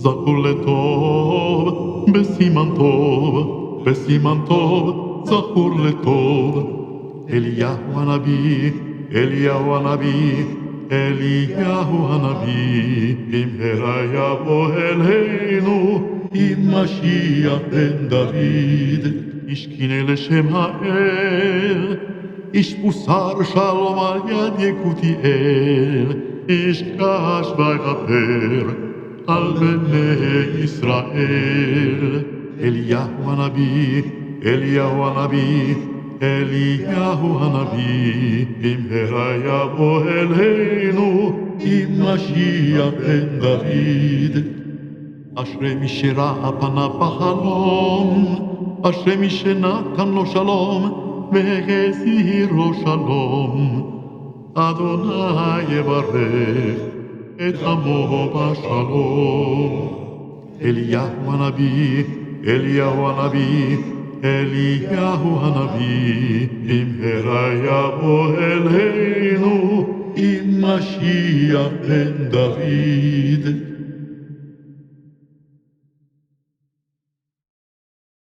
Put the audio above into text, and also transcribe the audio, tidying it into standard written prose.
זכור לטוב, בסימן טוב, זכור לטוב. אליהו הנביא, אליהו הנביא, אליהו הנביא, במהרה יבוא אלינו, עם משיח בן דוד. איש קינא לשם האל, איש מוסר שלום על יד יקותיאל, איש קש ויכפר על בני ישראל. אליהו הנביא, אליהו הנביא, אליהו הנביא, במהרה יבוא אלינו, עם משיח בן דוד. אשרי מי שראה פניו בחלום, אשרי מי שנתן לו שלום, והזהירו שלום. אדוני יברך את עמו בשלום. אליהו הנביא, אליהו הנביא, אליהו הנביא, במהרה יבוא אלינו, עם משיח בן דוד.